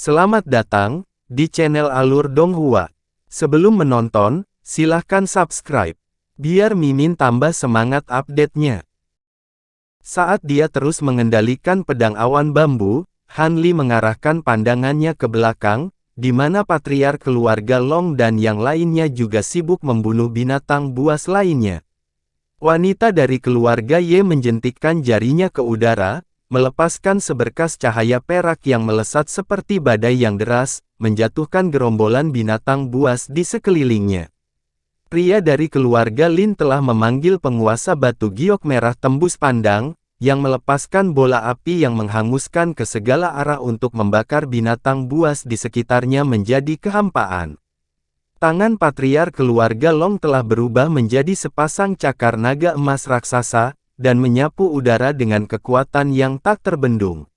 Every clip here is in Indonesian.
Selamat datang di channel Alur Donghua. Sebelum menonton, silahkan subscribe, biar Mimin tambah semangat update-nya. Saat dia terus mengendalikan pedang awan bambu, Han Li mengarahkan pandangannya ke belakang, di mana patriark keluarga Long dan yang lainnya juga sibuk membunuh binatang buas lainnya. Wanita dari keluarga Ye menjentikkan jarinya ke udara, melepaskan seberkas cahaya perak yang melesat seperti badai yang deras, menjatuhkan gerombolan binatang buas di sekelilingnya. Pria dari keluarga Lin telah memanggil penguasa batu giok merah tembus pandang, yang melepaskan bola api yang menghanguskan ke segala arah untuk membakar binatang buas di sekitarnya menjadi kehampaan. Tangan patriark keluarga Long telah berubah menjadi sepasang cakar naga emas raksasa, dan menyapu udara dengan kekuatan yang tak terbendung.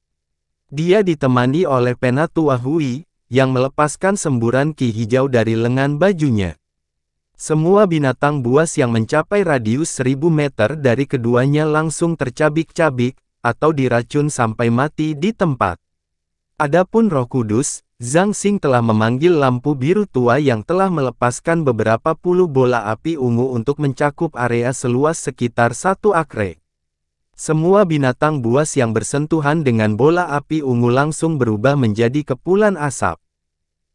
Dia ditemani oleh Penatua Hui, yang melepaskan semburan ki hijau dari lengan bajunya. Semua binatang buas yang mencapai radius 1000 meter dari keduanya langsung tercabik-cabik, atau diracun sampai mati di tempat. Adapun Roh Kudus, Zhang Xing telah memanggil lampu biru tua yang telah melepaskan beberapa puluh bola api ungu untuk mencakup area seluas sekitar 1 akre. Semua binatang buas yang bersentuhan dengan bola api ungu langsung berubah menjadi kepulan asap.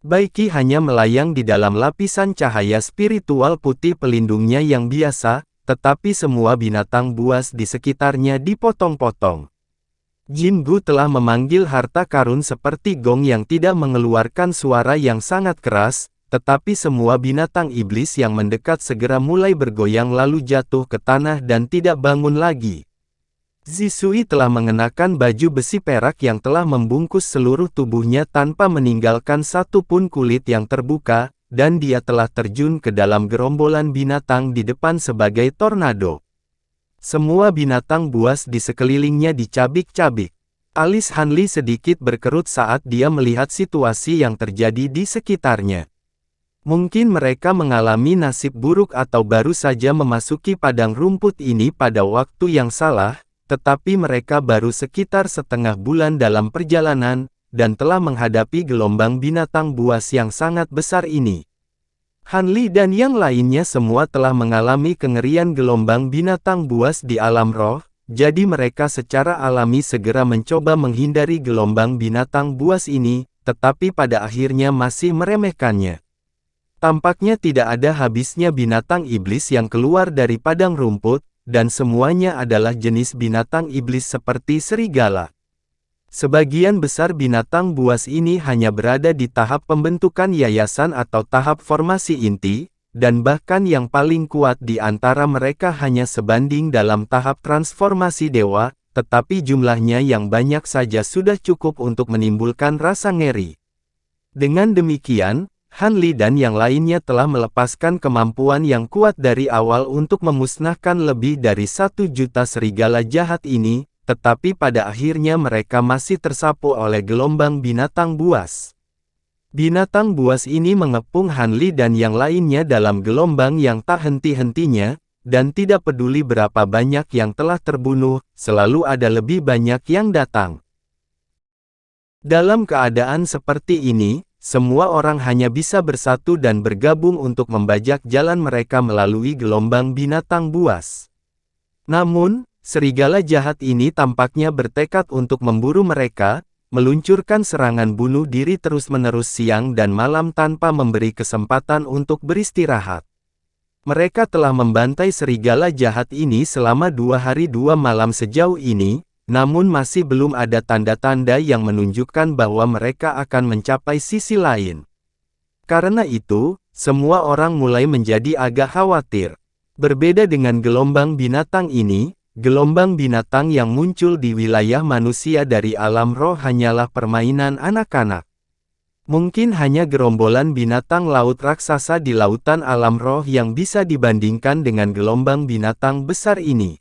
Baiki hanya melayang di dalam lapisan cahaya spiritual putih pelindungnya yang biasa, tetapi semua binatang buas di sekitarnya dipotong-potong. Jin Gu telah memanggil harta karun seperti gong yang tidak mengeluarkan suara yang sangat keras, tetapi semua binatang iblis yang mendekat segera mulai bergoyang lalu jatuh ke tanah dan tidak bangun lagi. Zisui telah mengenakan baju besi perak yang telah membungkus seluruh tubuhnya tanpa meninggalkan satu pun kulit yang terbuka, dan dia telah terjun ke dalam gerombolan binatang di depan sebagai tornado. Semua binatang buas di sekelilingnya dicabik-cabik. Alis Han Li sedikit berkerut saat dia melihat situasi yang terjadi di sekitarnya. Mungkin mereka mengalami nasib buruk atau baru saja memasuki padang rumput ini pada waktu yang salah, tetapi mereka baru sekitar setengah bulan dalam perjalanan, dan telah menghadapi gelombang binatang buas yang sangat besar ini. Han Li dan yang lainnya semua telah mengalami kengerian gelombang binatang buas di alam roh, jadi mereka secara alami segera mencoba menghindari gelombang binatang buas ini, tetapi pada akhirnya masih meremehkannya. Tampaknya tidak ada habisnya binatang iblis yang keluar dari padang rumput, dan semuanya adalah jenis binatang iblis seperti serigala. Sebagian besar binatang buas ini hanya berada di tahap pembentukan yayasan atau tahap formasi inti, dan bahkan yang paling kuat di antara mereka hanya sebanding dalam tahap transformasi dewa, tetapi jumlahnya yang banyak saja sudah cukup untuk menimbulkan rasa ngeri. Dengan demikian, Han Li dan yang lainnya telah melepaskan kemampuan yang kuat dari awal untuk memusnahkan lebih dari 1 juta serigala jahat ini, tetapi pada akhirnya mereka masih tersapu oleh gelombang binatang buas. Binatang buas ini mengepung Han Li dan yang lainnya dalam gelombang yang tak henti-hentinya, dan tidak peduli berapa banyak yang telah terbunuh, selalu ada lebih banyak yang datang. Dalam keadaan seperti ini, semua orang hanya bisa bersatu dan bergabung untuk membajak jalan mereka melalui gelombang binatang buas. Namun, serigala jahat ini tampaknya bertekad untuk memburu mereka, meluncurkan serangan bunuh diri terus-menerus siang dan malam tanpa memberi kesempatan untuk beristirahat. Mereka telah membantai serigala jahat ini selama 2 hari 2 malam sejauh ini, namun masih belum ada tanda-tanda yang menunjukkan bahwa mereka akan mencapai sisi lain. Karena itu, semua orang mulai menjadi agak khawatir. Berbeda dengan gelombang binatang ini, gelombang binatang yang muncul di wilayah manusia dari alam roh hanyalah permainan anak-anak. Mungkin hanya gerombolan binatang laut raksasa di lautan alam roh yang bisa dibandingkan dengan gelombang binatang besar ini.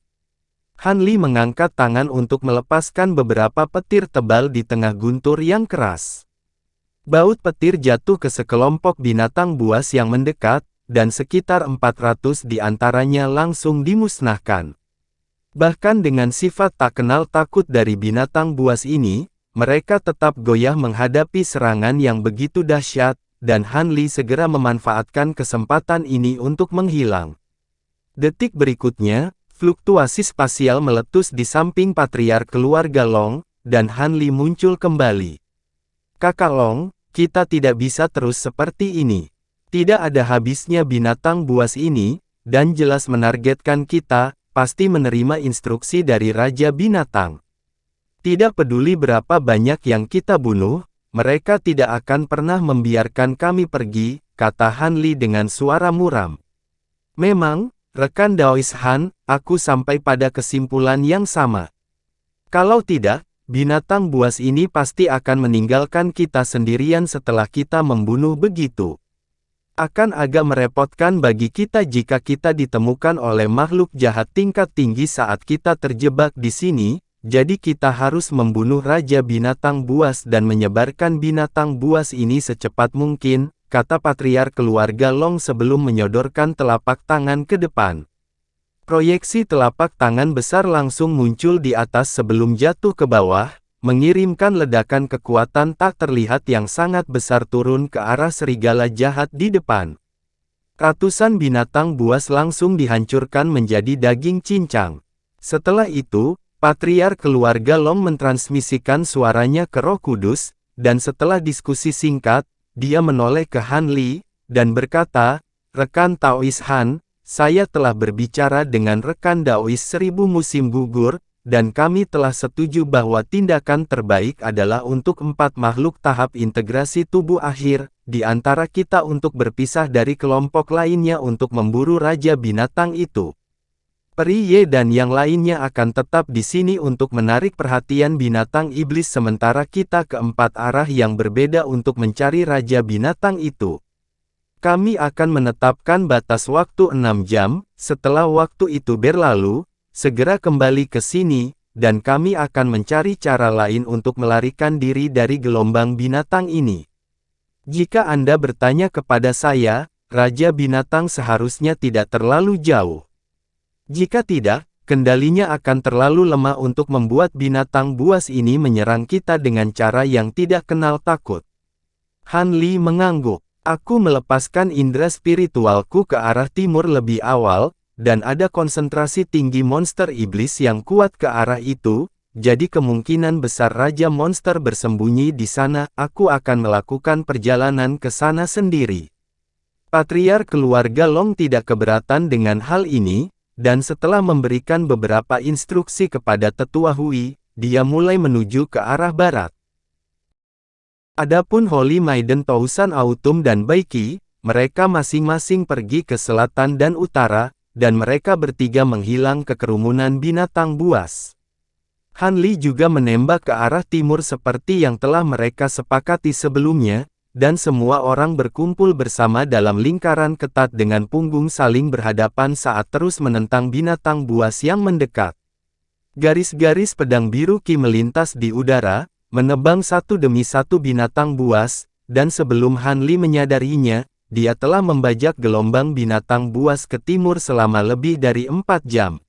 Han Li mengangkat tangan untuk melepaskan beberapa petir tebal di tengah guntur yang keras. Baut petir jatuh ke sekelompok binatang buas yang mendekat, dan sekitar 400 di antaranya langsung dimusnahkan. Bahkan dengan sifat tak kenal takut dari binatang buas ini, mereka tetap goyah menghadapi serangan yang begitu dahsyat, dan Han Li segera memanfaatkan kesempatan ini untuk menghilang. Detik berikutnya, fluktuasi spasial meletus di samping patriark keluarga Long, dan Han Li muncul kembali. Kakak Long, kita tidak bisa terus seperti ini. Tidak ada habisnya binatang buas ini, dan jelas menargetkan kita, pasti menerima instruksi dari Raja Binatang. Tidak peduli berapa banyak yang kita bunuh, mereka tidak akan pernah membiarkan kami pergi, kata Han Li dengan suara muram. Memang, rekan Daois Han, aku sampai pada kesimpulan yang sama. Kalau tidak, binatang buas ini pasti akan meninggalkan kita sendirian setelah kita membunuh begitu. Akan agak merepotkan bagi kita jika kita ditemukan oleh makhluk jahat tingkat tinggi saat kita terjebak di sini. Jadi kita harus membunuh Raja Binatang Buas dan menyebarkan binatang buas ini secepat mungkin, kata patriark keluarga Long sebelum menyodorkan telapak tangan ke depan. Proyeksi telapak tangan besar langsung muncul di atas sebelum jatuh ke bawah, mengirimkan ledakan kekuatan tak terlihat yang sangat besar turun ke arah serigala jahat di depan. Ratusan binatang buas langsung dihancurkan menjadi daging cincang. Setelah itu, patriark keluarga Long mentransmisikan suaranya ke Roh Kudus, dan setelah diskusi singkat, dia menoleh ke Han Li, dan berkata, "Rekan Taois Han, saya telah berbicara dengan rekan Daois 1000 musim gugur, dan kami telah setuju bahwa tindakan terbaik adalah untuk 4 makhluk tahap integrasi tubuh akhir, di antara kita untuk berpisah dari kelompok lainnya untuk memburu Raja Binatang itu. Peri Ye dan yang lainnya akan tetap di sini untuk menarik perhatian binatang iblis sementara kita ke 4 arah yang berbeda untuk mencari Raja Binatang itu. Kami akan menetapkan batas waktu 6 jam, setelah waktu itu berlalu, segera kembali ke sini, dan kami akan mencari cara lain untuk melarikan diri dari gelombang binatang ini. Jika Anda bertanya kepada saya, Raja Binatang seharusnya tidak terlalu jauh. Jika tidak, kendalinya akan terlalu lemah untuk membuat binatang buas ini menyerang kita dengan cara yang tidak kenal takut." Han Li mengangguk. "Aku melepaskan indera spiritualku ke arah timur lebih awal, dan ada konsentrasi tinggi monster iblis yang kuat ke arah itu, jadi kemungkinan besar Raja Monster bersembunyi di sana. Aku akan melakukan perjalanan ke sana sendiri." Patriark keluarga Long tidak keberatan dengan hal ini, dan setelah memberikan beberapa instruksi kepada Tetua Hui, dia mulai menuju ke arah barat. Adapun Holy Maiden Tousan Autumn dan Baiki, mereka masing-masing pergi ke selatan dan utara, dan mereka bertiga menghilang ke kerumunan binatang buas. Han Li juga menembak ke arah timur seperti yang telah mereka sepakati sebelumnya, dan semua orang berkumpul bersama dalam lingkaran ketat dengan punggung saling berhadapan saat terus menentang binatang buas yang mendekat. Garis-garis pedang biru Qi melintas di udara, menebang satu demi satu binatang buas, dan sebelum Han Li menyadarinya, dia telah membajak gelombang binatang buas ke timur selama lebih dari 4 jam.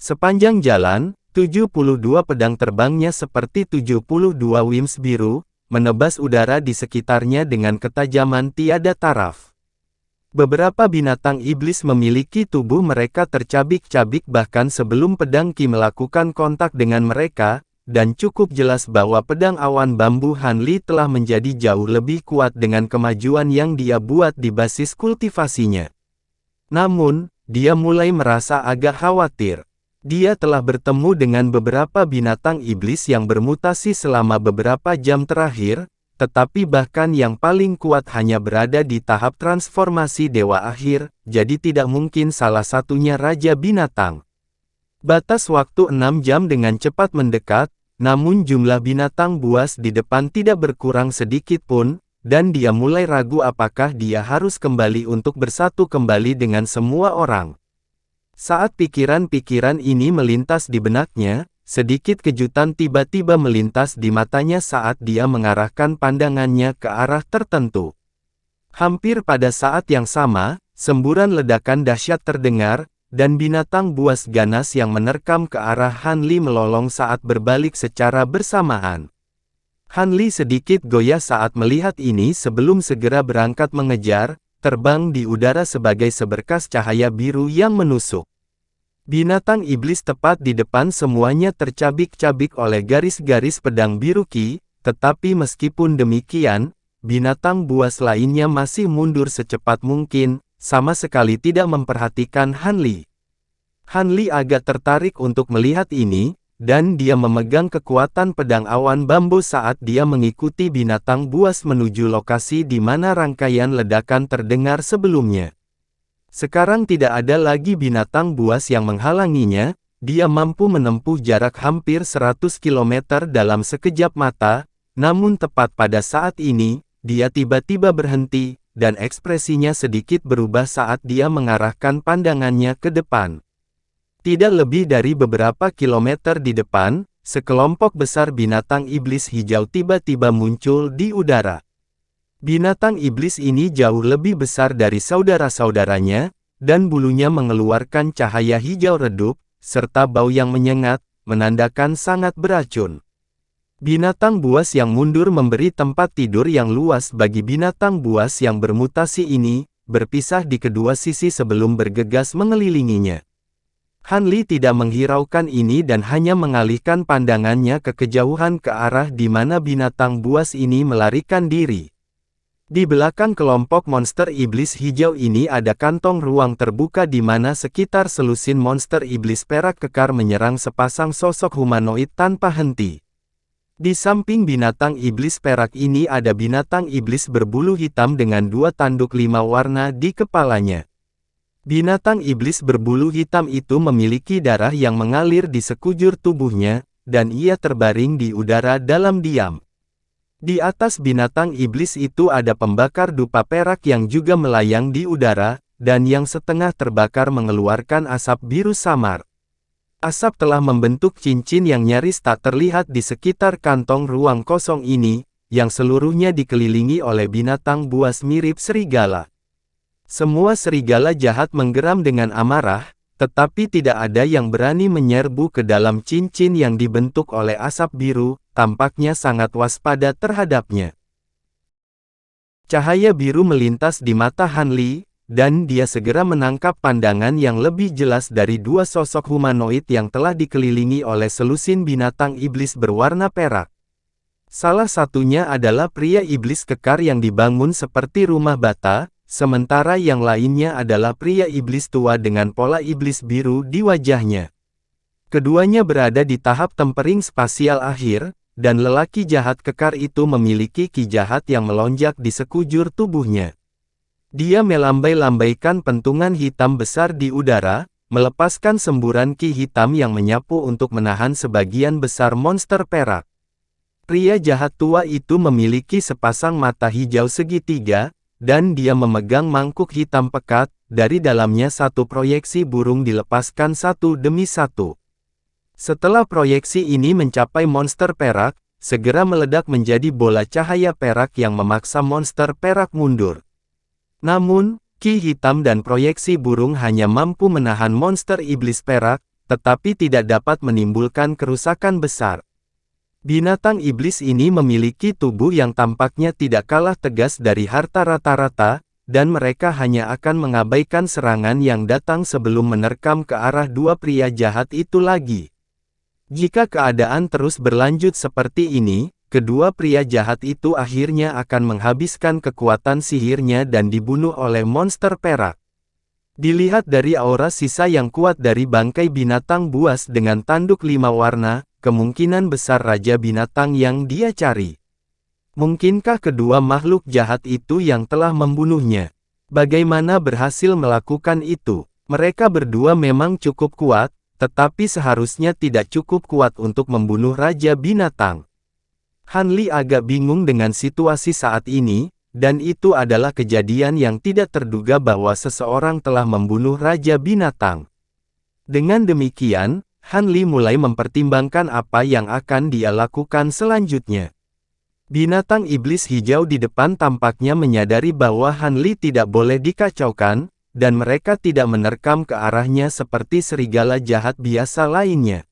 Sepanjang jalan, 72 pedang terbangnya seperti 72 wings biru, menebas udara di sekitarnya dengan ketajaman tiada taraf. Beberapa binatang iblis memiliki tubuh mereka tercabik-cabik bahkan sebelum pedang Qi melakukan kontak dengan mereka, dan cukup jelas bahwa pedang awan bambu Han Li telah menjadi jauh lebih kuat dengan kemajuan yang dia buat di basis kultivasinya. Namun, dia mulai merasa agak khawatir. Dia telah bertemu dengan beberapa binatang iblis yang bermutasi selama beberapa jam terakhir, tetapi bahkan yang paling kuat hanya berada di tahap transformasi dewa akhir, jadi tidak mungkin salah satunya Raja Binatang. Batas waktu 6 jam dengan cepat mendekat, namun jumlah binatang buas di depan tidak berkurang sedikit pun, dan dia mulai ragu apakah dia harus kembali untuk bersatu kembali dengan semua orang. Saat pikiran-pikiran ini melintas di benaknya, sedikit kejutan tiba-tiba melintas di matanya saat dia mengarahkan pandangannya ke arah tertentu. Hampir pada saat yang sama, semburan ledakan dahsyat terdengar, dan binatang buas ganas yang menerkam ke arah Han Li melolong saat berbalik secara bersamaan. Han Li sedikit goyah saat melihat ini sebelum segera berangkat mengejar, terbang di udara sebagai seberkas cahaya biru yang menusuk. Binatang iblis tepat di depan semuanya tercabik-cabik oleh garis-garis pedang biru Qi, tetapi meskipun demikian, binatang buas lainnya masih mundur secepat mungkin, sama sekali tidak memperhatikan Han Li. Han Li agak tertarik untuk melihat ini, dan dia memegang kekuatan pedang awan bambu saat dia mengikuti binatang buas menuju lokasi di mana rangkaian ledakan terdengar sebelumnya. Sekarang tidak ada lagi binatang buas yang menghalanginya, dia mampu menempuh jarak hampir 100 km dalam sekejap mata, namun tepat pada saat ini, dia tiba-tiba berhenti, dan ekspresinya sedikit berubah saat dia mengarahkan pandangannya ke depan. Tidak lebih dari beberapa kilometer di depan, sekelompok besar binatang iblis hijau tiba-tiba muncul di udara. Binatang iblis ini jauh lebih besar dari saudara-saudaranya, dan bulunya mengeluarkan cahaya hijau redup, serta bau yang menyengat, menandakan sangat beracun. Binatang buas yang mundur memberi tempat tidur yang luas bagi binatang buas yang bermutasi ini, berpisah di kedua sisi sebelum bergegas mengelilinginya. Han Li tidak menghiraukan ini dan hanya mengalihkan pandangannya ke kejauhan ke arah di mana binatang buas ini melarikan diri. Di belakang kelompok monster iblis hijau ini ada kantong ruang terbuka di mana sekitar selusin monster iblis perak kekar menyerang sepasang sosok humanoid tanpa henti. Di samping binatang iblis perak ini ada binatang iblis berbulu hitam dengan 2 tanduk 5 warna di kepalanya. Binatang iblis berbulu hitam itu memiliki darah yang mengalir di sekujur tubuhnya, dan ia terbaring di udara dalam diam. Di atas binatang iblis itu ada pembakar dupa perak yang juga melayang di udara, dan yang setengah terbakar mengeluarkan asap biru samar. Asap telah membentuk cincin yang nyaris tak terlihat di sekitar kantong ruang kosong ini, yang seluruhnya dikelilingi oleh binatang buas mirip serigala. Semua serigala jahat menggeram dengan amarah, tetapi tidak ada yang berani menyerbu ke dalam cincin yang dibentuk oleh asap biru, tampaknya sangat waspada terhadapnya. Cahaya biru melintas di mata Han Li, dan dia segera menangkap pandangan yang lebih jelas dari 2 sosok humanoid yang telah dikelilingi oleh selusin binatang iblis berwarna perak. Salah satunya adalah pria iblis kekar yang dibangun seperti rumah bata, sementara yang lainnya adalah pria iblis tua dengan pola iblis biru di wajahnya. Keduanya berada di tahap tempering spasial akhir, dan lelaki jahat kekar itu memiliki ki jahat yang melonjak di sekujur tubuhnya. Dia melambai-lambaikan pentungan hitam besar di udara, melepaskan semburan ki hitam yang menyapu untuk menahan sebagian besar monster perak. Pria jahat tua itu memiliki sepasang mata hijau segitiga, dan dia memegang mangkuk hitam pekat, dari dalamnya satu proyeksi burung dilepaskan satu demi satu. Setelah proyeksi ini mencapai monster perak, segera meledak menjadi bola cahaya perak yang memaksa monster perak mundur. Namun, ki hitam dan proyeksi burung hanya mampu menahan monster iblis perak, tetapi tidak dapat menimbulkan kerusakan besar. Binatang iblis ini memiliki tubuh yang tampaknya tidak kalah tegas dari harta rata-rata, dan mereka hanya akan mengabaikan serangan yang datang sebelum menerkam ke arah 2 pria jahat itu lagi. Jika keadaan terus berlanjut seperti ini, kedua pria jahat itu akhirnya akan menghabiskan kekuatan sihirnya dan dibunuh oleh monster perak. Dilihat dari aura sisa yang kuat dari bangkai binatang buas dengan tanduk 5 warna, kemungkinan besar raja binatang yang dia cari. Mungkinkah kedua makhluk jahat itu yang telah membunuhnya? Bagaimana berhasil melakukan itu? Mereka berdua memang cukup kuat, tetapi seharusnya tidak cukup kuat untuk membunuh raja binatang. Han Li agak bingung dengan situasi saat ini, dan itu adalah kejadian yang tidak terduga bahwa seseorang telah membunuh raja binatang. Dengan demikian, Han Li mulai mempertimbangkan apa yang akan dia lakukan selanjutnya. Binatang iblis hijau di depan tampaknya menyadari bahwa Han Li tidak boleh dikacaukan, dan mereka tidak menerkam ke arahnya seperti serigala jahat biasa lainnya.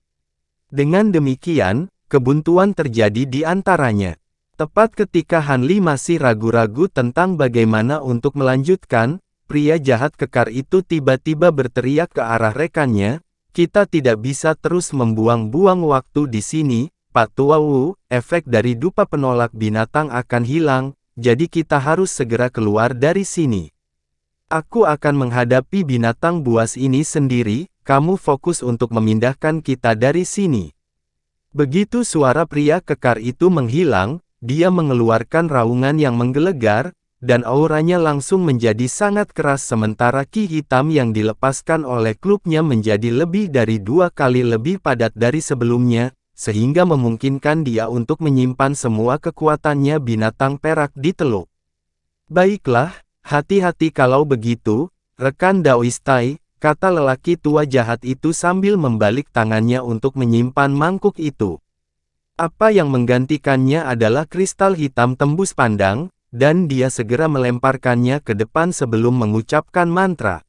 Dengan demikian, kebuntuan terjadi di antaranya. Tepat ketika Han Li masih ragu-ragu tentang bagaimana untuk melanjutkan, pria jahat kekar itu tiba-tiba berteriak ke arah rekannya, "Kita tidak bisa terus membuang-buang waktu di sini, Pak Tua Wu, efek dari dupa penolak binatang akan hilang, jadi kita harus segera keluar dari sini. Aku akan menghadapi binatang buas ini sendiri, kamu fokus untuk memindahkan kita dari sini." Begitu suara pria kekar itu menghilang, dia mengeluarkan raungan yang menggelegar, dan auranya langsung menjadi sangat keras sementara ki hitam yang dilepaskan oleh klubnya menjadi lebih dari 2 kali lebih padat dari sebelumnya, sehingga memungkinkan dia untuk menyimpan semua kekuatannya binatang perak di teluk. "Baiklah, hati-hati kalau begitu, rekan Daoistai," kata lelaki tua jahat itu sambil membalik tangannya untuk menyimpan mangkuk itu. Apa yang menggantikannya adalah kristal hitam tembus pandang, dan dia segera melemparkannya ke depan sebelum mengucapkan mantra.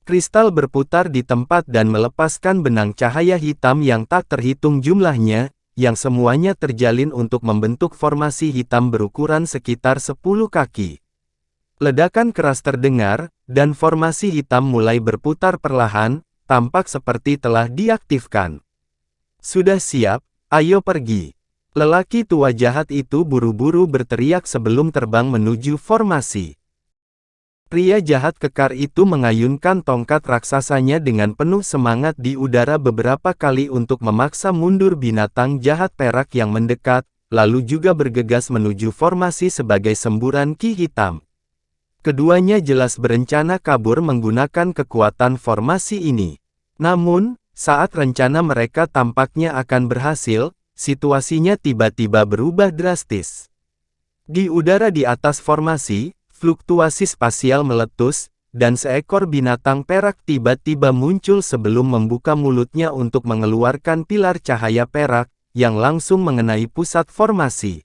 Kristal berputar di tempat dan melepaskan benang cahaya hitam yang tak terhitung jumlahnya, yang semuanya terjalin untuk membentuk formasi hitam berukuran sekitar 10 kaki. Ledakan keras terdengar, dan formasi hitam mulai berputar perlahan, tampak seperti telah diaktifkan. "Sudah siap, ayo pergi." Lelaki tua jahat itu buru-buru berteriak sebelum terbang menuju formasi. Pria jahat kekar itu mengayunkan tongkat raksasanya dengan penuh semangat di udara beberapa kali untuk memaksa mundur binatang jahat perak yang mendekat, lalu juga bergegas menuju formasi sebagai semburan ki hitam. Keduanya jelas berencana kabur menggunakan kekuatan formasi ini. Namun, saat rencana mereka tampaknya akan berhasil, situasinya tiba-tiba berubah drastis. Di udara di atas formasi, fluktuasi spasial meletus, dan seekor binatang perak tiba-tiba muncul sebelum membuka mulutnya untuk mengeluarkan pilar cahaya perak, yang langsung mengenai pusat formasi.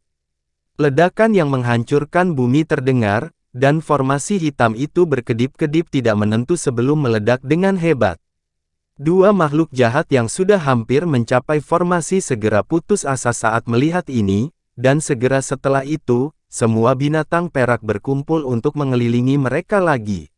Ledakan yang menghancurkan bumi terdengar, dan formasi hitam itu berkedip-kedip tidak menentu sebelum meledak dengan hebat. Dua makhluk jahat yang sudah hampir mencapai formasi segera putus asa saat melihat ini, dan segera setelah itu, semua binatang perak berkumpul untuk mengelilingi mereka lagi.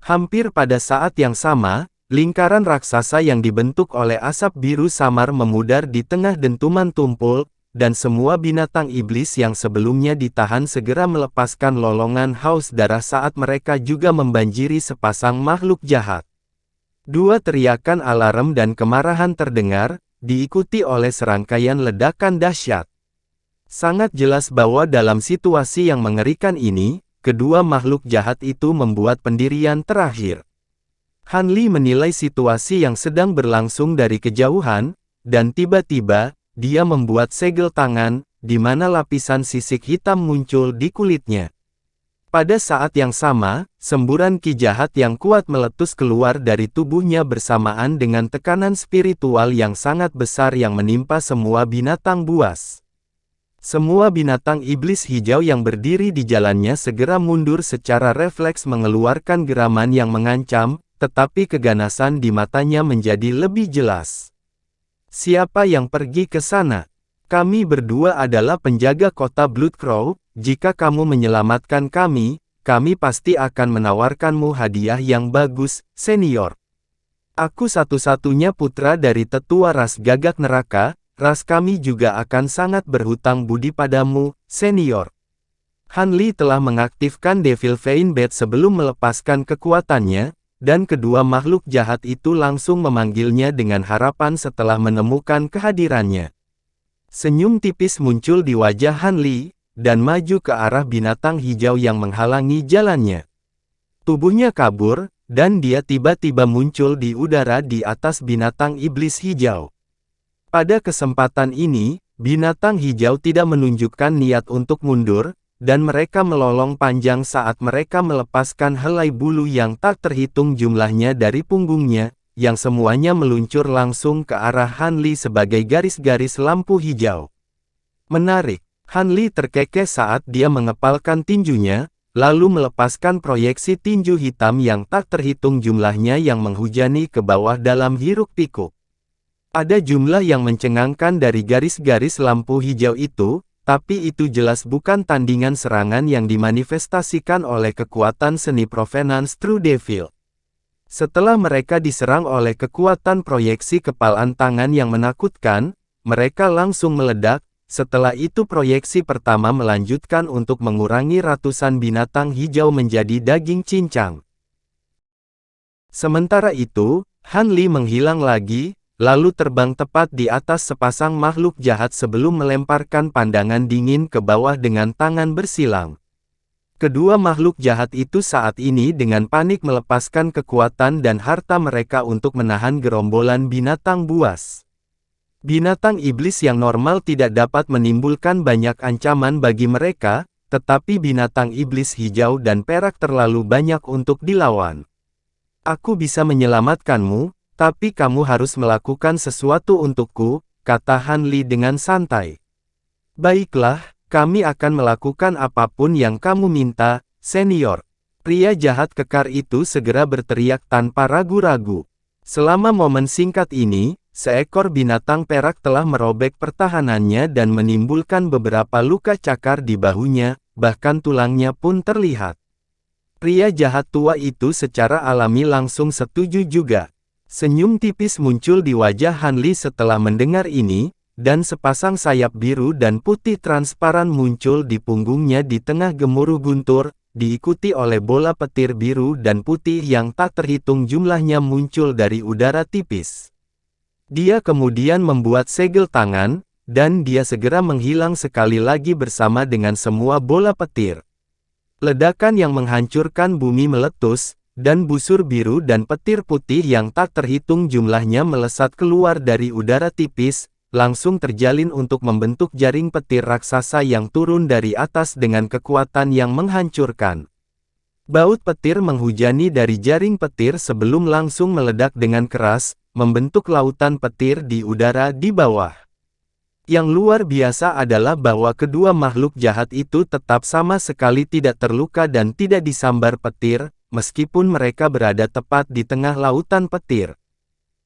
Hampir pada saat yang sama, lingkaran raksasa yang dibentuk oleh asap biru samar memudar di tengah dentuman tumpul, dan semua binatang iblis yang sebelumnya ditahan segera melepaskan lolongan haus darah saat mereka juga membanjiri sepasang makhluk jahat. Dua teriakan alarm dan kemarahan terdengar, diikuti oleh serangkaian ledakan dahsyat. Sangat jelas bahwa dalam situasi yang mengerikan ini, kedua makhluk jahat itu membuat pendirian terakhir. Han Li menilai situasi yang sedang berlangsung dari kejauhan, dan tiba-tiba, dia membuat segel tangan, di mana lapisan sisik hitam muncul di kulitnya. Pada saat yang sama, semburan ki jahat yang kuat meletus keluar dari tubuhnya bersamaan dengan tekanan spiritual yang sangat besar yang menimpa semua binatang buas. Semua binatang iblis hijau yang berdiri di jalannya segera mundur secara refleks mengeluarkan geraman yang mengancam, tetapi keganasan di matanya menjadi lebih jelas. "Siapa yang pergi ke sana? Kami berdua adalah penjaga kota Bloodcrow. Jika kamu menyelamatkan kami, kami pasti akan menawarkanmu hadiah yang bagus, senior. Aku satu-satunya putra dari tetua ras gagak neraka, ras kami juga akan sangat berhutang budi padamu, senior." Han Li telah mengaktifkan Devil Vein Bat sebelum melepaskan kekuatannya, dan kedua makhluk jahat itu langsung memanggilnya dengan harapan setelah menemukan kehadirannya. Senyum tipis muncul di wajah Han Li, dan maju ke arah binatang hijau yang menghalangi jalannya. Tubuhnya kabur, dan dia tiba-tiba muncul di udara di atas binatang iblis hijau. Pada kesempatan ini, binatang hijau tidak menunjukkan niat untuk mundur, dan mereka melolong panjang saat mereka melepaskan helai bulu yang tak terhitung jumlahnya dari punggungnya, yang semuanya meluncur langsung ke arah Han Li sebagai garis-garis lampu hijau. Menarik. Han Li terkekeh saat dia mengepalkan tinjunya, lalu melepaskan proyeksi tinju hitam yang tak terhitung jumlahnya yang menghujani ke bawah dalam hiruk-pikuk. Ada jumlah yang mencengangkan dari garis-garis lampu hijau itu, tapi itu jelas bukan tandingan serangan yang dimanifestasikan oleh kekuatan seni Provenance True Devil. Setelah mereka diserang oleh kekuatan proyeksi kepalan tangan yang menakutkan, mereka langsung meledak. Setelah itu proyeksi pertama melanjutkan untuk mengurangi ratusan binatang hijau menjadi daging cincang. Sementara itu, Han Li menghilang lagi, lalu terbang tepat di atas sepasang makhluk jahat sebelum melemparkan pandangan dingin ke bawah dengan tangan bersilang. Kedua makhluk jahat itu saat ini dengan panik melepaskan kekuatan dan harta mereka untuk menahan gerombolan binatang buas. Binatang iblis yang normal tidak dapat menimbulkan banyak ancaman bagi mereka, tetapi binatang iblis hijau dan perak terlalu banyak untuk dilawan. Aku bisa menyelamatkanmu, tapi kamu harus melakukan sesuatu untukku, kata Han Li dengan santai. Baiklah, kami akan melakukan apapun yang kamu minta, senior. Pria jahat kekar itu segera berteriak tanpa ragu-ragu. Selama momen singkat ini, seekor binatang perak telah merobek pertahanannya dan menimbulkan beberapa luka cakar di bahunya, bahkan tulangnya pun terlihat. Pria jahat tua itu secara alami langsung setuju juga. Senyum tipis muncul di wajah Han Li setelah mendengar ini, dan sepasang sayap biru dan putih transparan muncul di punggungnya di tengah gemuruh guntur, diikuti oleh bola petir biru dan putih yang tak terhitung jumlahnya muncul dari udara tipis. Dia kemudian membuat segel tangan, dan dia segera menghilang sekali lagi bersama dengan semua bola petir. Ledakan yang menghancurkan bumi meletus, dan busur biru dan petir putih yang tak terhitung jumlahnya melesat keluar dari udara tipis, langsung terjalin untuk membentuk jaring petir raksasa yang turun dari atas dengan kekuatan yang menghancurkan. Baut petir menghujani dari jaring petir sebelum langsung meledak dengan keras, membentuk lautan petir di udara di bawah. Yang luar biasa adalah bahwa kedua makhluk jahat itu tetap sama sekali tidak terluka dan tidak disambar petir, meskipun mereka berada tepat di tengah lautan petir.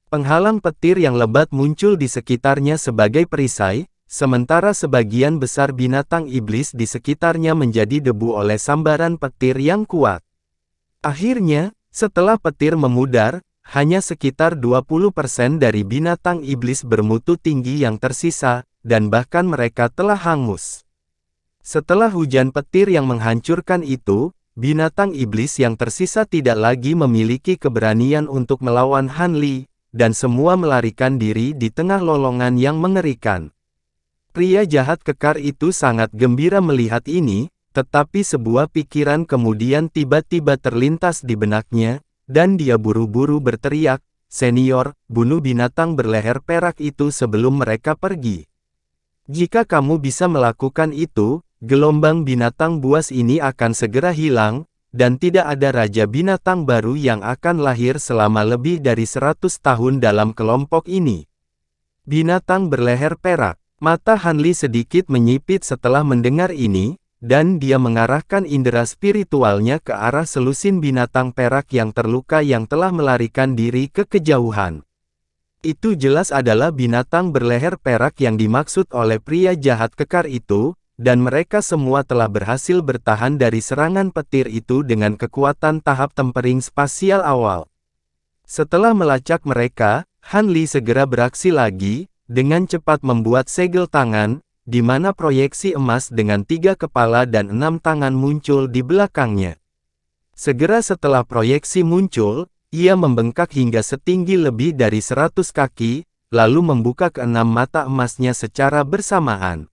Penghalang petir yang lebat muncul di sekitarnya sebagai perisai, sementara sebagian besar binatang iblis di sekitarnya menjadi debu oleh sambaran petir yang kuat. Akhirnya, setelah petir memudar, hanya sekitar 20% dari binatang iblis bermutu tinggi yang tersisa, dan bahkan mereka telah hangus. Setelah hujan petir yang menghancurkan itu, binatang iblis yang tersisa tidak lagi memiliki keberanian untuk melawan Han Li, dan semua melarikan diri di tengah lolongan yang mengerikan. Pria jahat kekar itu sangat gembira melihat ini, tetapi sebuah pikiran kemudian tiba-tiba terlintas di benaknya, dan dia buru-buru berteriak, "Senior, bunuh binatang berleher perak itu sebelum mereka pergi. Jika kamu bisa melakukan itu, gelombang binatang buas ini akan segera hilang, dan tidak ada raja binatang baru yang akan lahir selama lebih dari 100 tahun dalam kelompok ini." Binatang berleher perak. Mata Han Li sedikit menyipit setelah mendengar ini, dan dia mengarahkan indera spiritualnya ke arah selusin binatang perak yang terluka yang telah melarikan diri ke kejauhan. Itu jelas adalah binatang berleher perak yang dimaksud oleh pria jahat kekar itu, dan mereka semua telah berhasil bertahan dari serangan petir itu dengan kekuatan tahap tempering spasial awal. Setelah melacak mereka, Han Li segera beraksi lagi, dengan cepat membuat segel tangan, di mana proyeksi emas dengan 3 kepala dan 6 tangan muncul di belakangnya. Segera setelah proyeksi muncul, ia membengkak hingga setinggi lebih dari 100 kaki, lalu membuka ke-6 mata emasnya secara bersamaan.